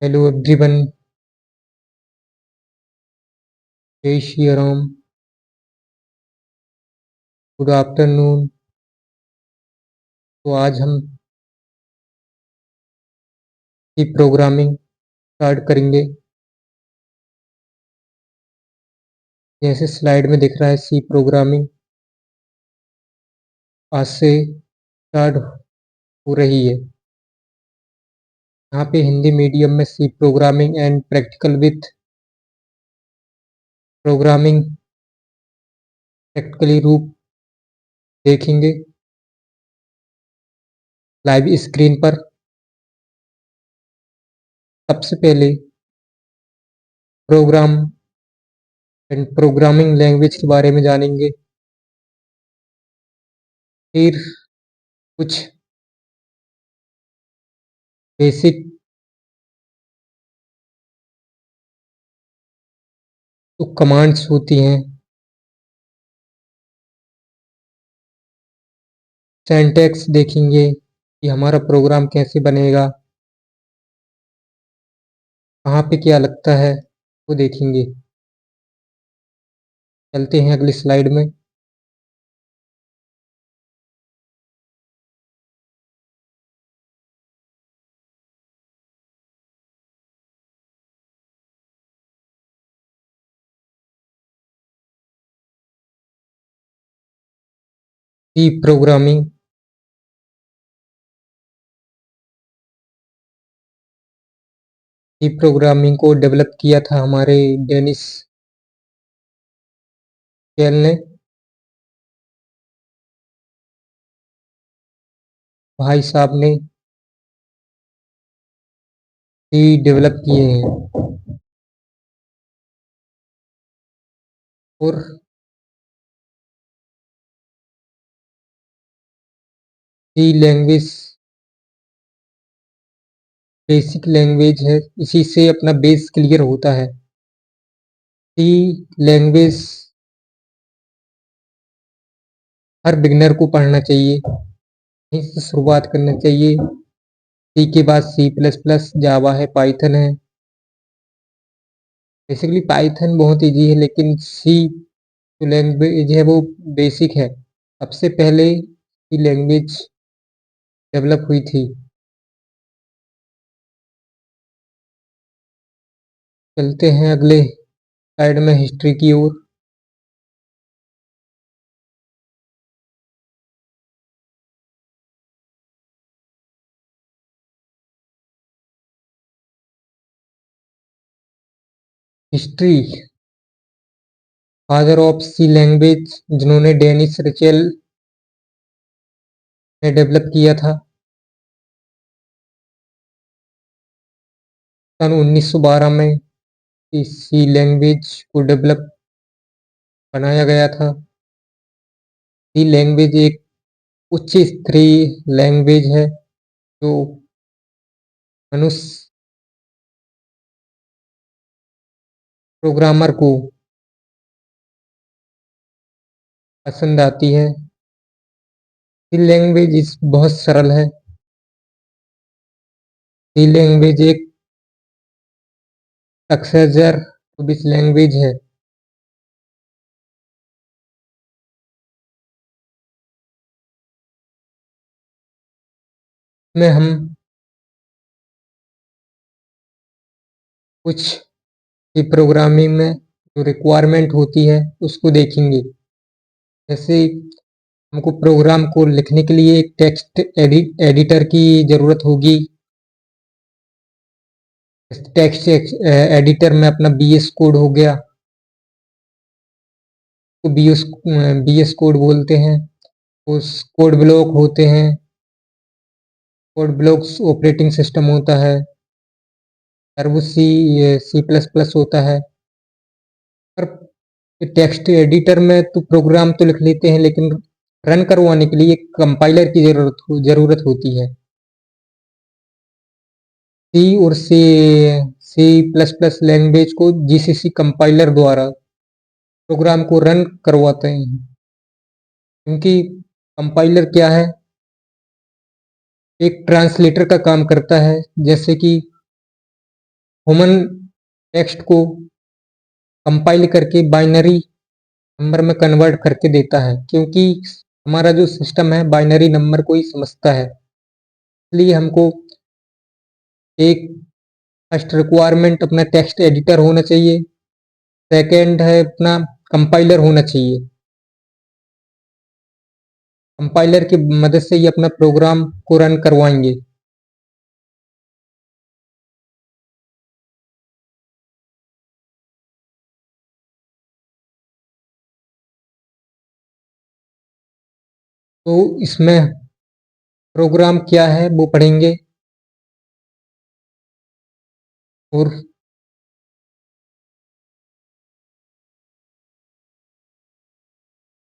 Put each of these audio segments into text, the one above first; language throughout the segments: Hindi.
Hello everyone, Jai Shri Ram, good afternoon. तो आज हम सी प्रोग्रामिंग स्टार्ट करेंगे। जैसे स्लाइड में दिख रहा है सी प्रोग्रामिंग आज से स्टार्ट हो रही है। यहाँ पे हिंदी मीडियम में C programming and practical with programming practically रूप देखेंगे लाइव स्क्रीन पर। सबसे पहले प्रोग्राम एंड प्रोग्रामिंग लैंग्वेज के बारे में जानेंगे, फिर कुछ बेसिक जो कमांड्स होती हैं, सिंटैक्स देखेंगे कि हमारा प्रोग्राम कैसे बनेगा, कहाँ पे क्या लगता है वो देखेंगे। चलते हैं अगली स्लाइड में। सी प्रोग्रामिंग सी प्रोग्रामिंग को डेवलप किया था हमारे डेनिस केल ने। भाई साहब ने सी डेवलप किए हैं और सी लैंग्वेज बेसिक लैंग्वेज है, इसी से अपना बेस क्लियर होता है। सी लैंग्वेज हर बिगिनर को पढ़ना चाहिए, यहीं से शुरुआत करना चाहिए। सी के बाद सी प्लस प्लस, जावा है, पाइथन है। बेसिकली पाइथन बहुत इजी है, लेकिन सी जो लैंग्वेज है वो बेसिक है। सबसे पहले सी लैंग्वेज डेवलप हुई थी। चलते हैं अगले साइड में हिस्ट्री की ओर। History father of C language जिन्होंने डेनिस रिचेल ने डेवलप किया था। सन 1912 में इस सी लैंग्वेज को डेवलप बनाया गया था। सी लैंग्वेज एक उच्च स्तरीय लैंग्वेज है जो मनुष्य प्रोग्रामर को पसंद आती है। सी लैंग्वेज इस बहुत सरल है। सी लैंग्वेज एक सक्सेसर टू दिस लैंग्वेज है। में हम कुछ सी प्रोग्रामिंग में जो रिक्वायरमेंट होती है उसको देखेंगे। जैसे हमको प्रोग्राम को लिखने के लिए एक टेक्स्ट एडिटर की ज़रूरत होगी। टेक्स्ट एडिटर में अपना बीएस कोड हो गया, तो बीएस कोड बोलते हैं। उस कोड ब्लॉक होते हैं, कोड ब्लॉक्स ऑपरेटिंग सिस्टम होता है, टर्बो सी प्लस प्लस होता है। पर टेक्स्ट एडिटर में तो प्रोग्राम तो लिख लेते हैं, लेकिन रन करवाने के लिए एक कंपाइलर की ज़रूरत होती है। सी और सी प्लस प्लस लैंग्वेज को जीसीसी कंपाइलर द्वारा प्रोग्राम को रन करवाते हैं। क्योंकि कंपाइलर क्या है, एक ट्रांसलेटर का काम करता है। जैसे कि ह्यूमन टेक्स्ट को कंपाइल करके बाइनरी नंबर में कन्वर्ट करके देता है, क्योंकि हमारा जो सिस्टम है बाइनरी नंबर को ही समझता है। इसलिए हमको एक फर्स्ट रिक्वायरमेंट अपना टेक्स्ट एडिटर होना चाहिए, सेकंड है अपना कंपाइलर होना चाहिए। कंपाइलर की मदद से ही अपना प्रोग्राम को रन करवाएंगे। तो इसमें प्रोग्राम क्या है वो पढ़ेंगे, और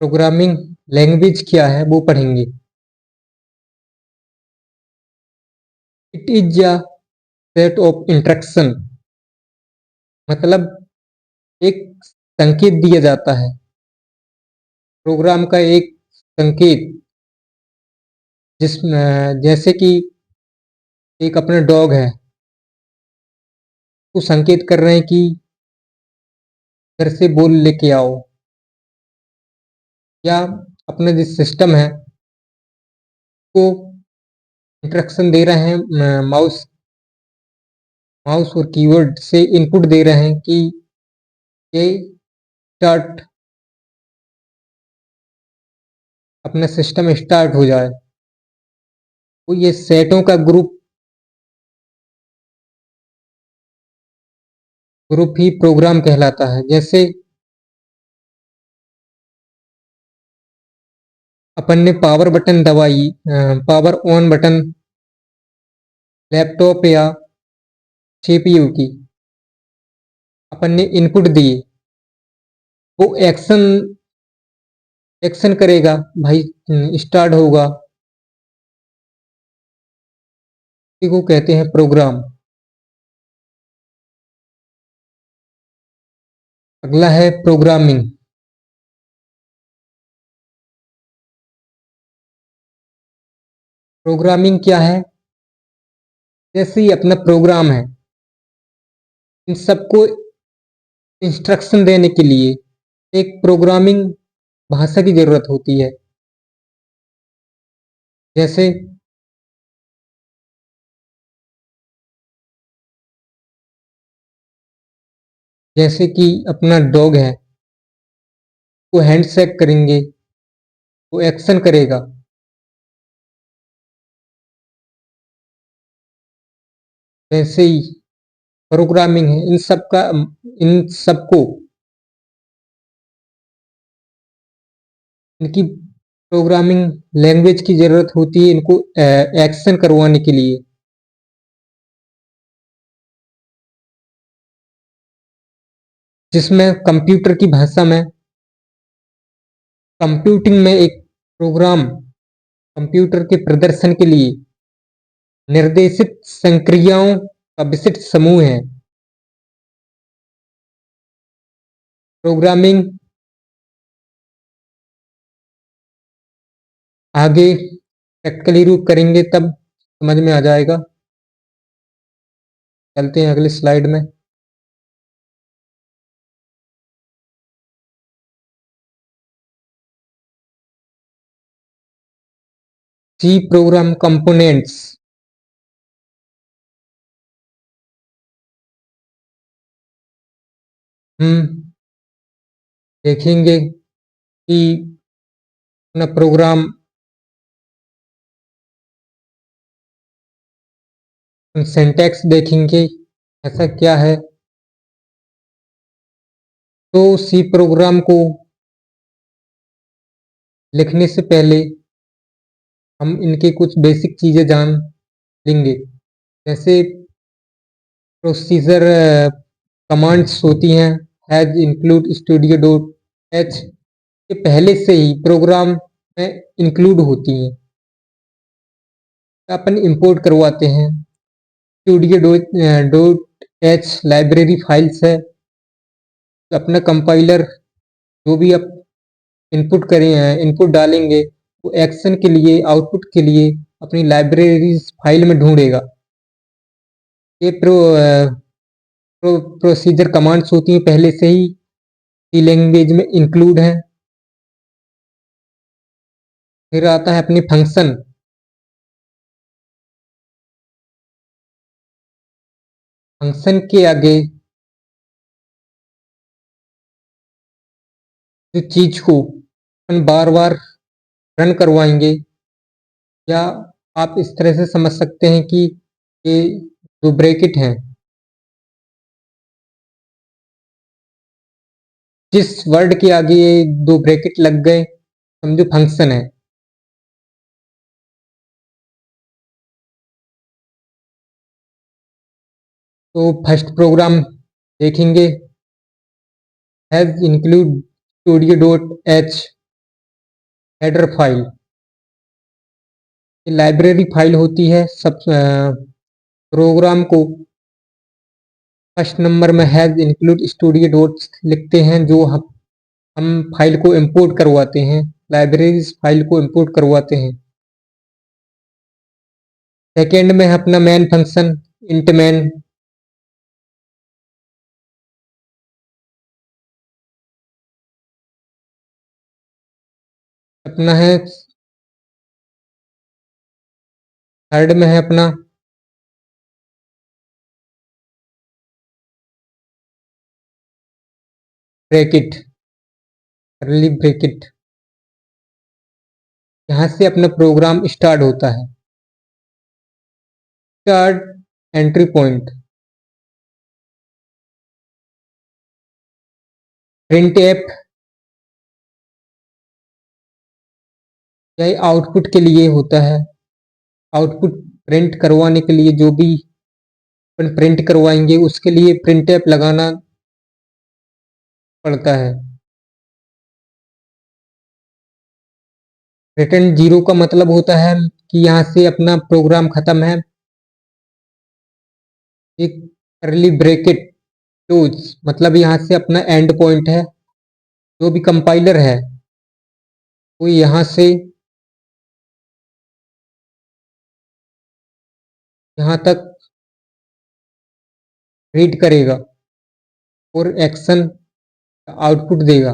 प्रोग्रामिंग लैंग्वेज क्या है वो पढ़ेंगे। It is a set of instruction, मतलब एक संकेत दिया जाता है, प्रोग्राम का एक संकेत, जिसमें जैसे कि एक अपना डॉग है, तो संकेत कर रहे हैं कि घर से बॉल लेके आओ, या अपना जो सिस्टम है को इंस्ट्रक्शन दे रहे हैं, माउस माउस और कीबोर्ड से इनपुट दे रहे हैं कि ये स्टार्ट, अपना सिस्टम स्टार्ट हो जाए। तो ये सेटों का ग्रुप ही प्रोग्राम कहलाता है। जैसे अपन ने पावर बटन दबाई, पावर ऑन बटन लैपटॉप या सीपीयू की, अपन ने इनपुट दिए, वो एक्शन एक्शन करेगा भाई, स्टार्ट होगा, इसी को कहते हैं प्रोग्राम। अगला है प्रोग्रामिंग। प्रोग्रामिंग क्या है? जैसे ही अपना प्रोग्राम है, इन सबको इंस्ट्रक्शन देने के लिए एक प्रोग्रामिंग भाषा की जरूरत होती है। जैसे जैसे कि अपना डॉग है, वो हैंडशेक करेंगे, वो एक्शन करेगा। वैसे ही प्रोग्रामिंग है, इन सबको इनकी प्रोग्रामिंग लैंग्वेज की जरूरत होती है, इनको एक्शन करवाने के लिए। जिसमें कंप्यूटर की भाषा में, कंप्यूटिंग में एक प्रोग्राम कंप्यूटर के प्रदर्शन के लिए निर्देशित संक्रियाओं का विशिष्ट समूह है। प्रोग्रामिंग आगे प्रैक्टिकली रूप करेंगे तब समझ में आ जाएगा। चलते हैं अगले स्लाइड में। C program components. हम देखेंगे कि अपना प्रोग्राम सिंटैक्स देखेंगे ऐसा क्या है। तो सी प्रोग्राम को लिखने से पहले हम इनके कुछ बेसिक चीजें जान लेंगे। जैसे प्रोसीजर कमांड्स होती हैं, has, include, studio dot H, ये पहले से ही प्रोग्राम में इंक्लूड होती हैं, अपन इंपोर्ट करवाते हैं। Studio dot H library files है। तो अपना कंपाइलर जो भी आप इनपुट डालेंगे, वो एक्शन के लिए, आउटपुट के लिए अपनी लाइब्रेरी फाइल में ढूंढेगा। ये प्रोसीजर कमांड्स होती हैं पहले से ही सी लैंग्वेज में इंक्लूड है। फिर आता है अपनी फंक्शन। फंक्शन के आगे जो चीज को अपन बार बार रन करवाएंगे, या आप इस तरह से समझ सकते हैं कि ये जो ब्रैकेट हैं, जिस वर्ड के आगे ये दो ब्रैकेट लग गए समझो फंक्शन है। तो फर्स्ट प्रोग्राम देखेंगे, has include studio.h header file. ये लाइब्रेरी फाइल होती है। सब प्रोग्राम को फर्स्ट नंबर में हैज इंक्लूड स्टूडियो डॉट लिखते हैं, जो हम फाइल को इंपोर्ट करवाते हैं, लाइब्रेरी फाइल को इंपोर्ट करवाते हैं। सेकेंड में है अपना मेन फंक्शन इंट मैन। अपना है थर्ड में है अपना ब्रैकेट, कर्ली ब्रैकेट। यहाँ से अपना प्रोग्राम स्टार्ट होता है। Start entry point, print F, यह आउटपुट के लिए होता है। आउटपुट प्रिंट करवाने के लिए जो भी अपन प्रिंट करवाएंगे उसके लिए प्रिंट एफ लगाना पड़ता है। रिटर्न जीरो का मतलब होता है कि यहाँ से अपना प्रोग्राम खत्म है। एक कर्ली ब्रैकेट क्लोज मतलब यहाँ से अपना एंड पॉइंट है। जो भी कंपाइलर है वो यहाँ से यहाँ तक रीड करेगा और एक्शन आउटपुट देगा।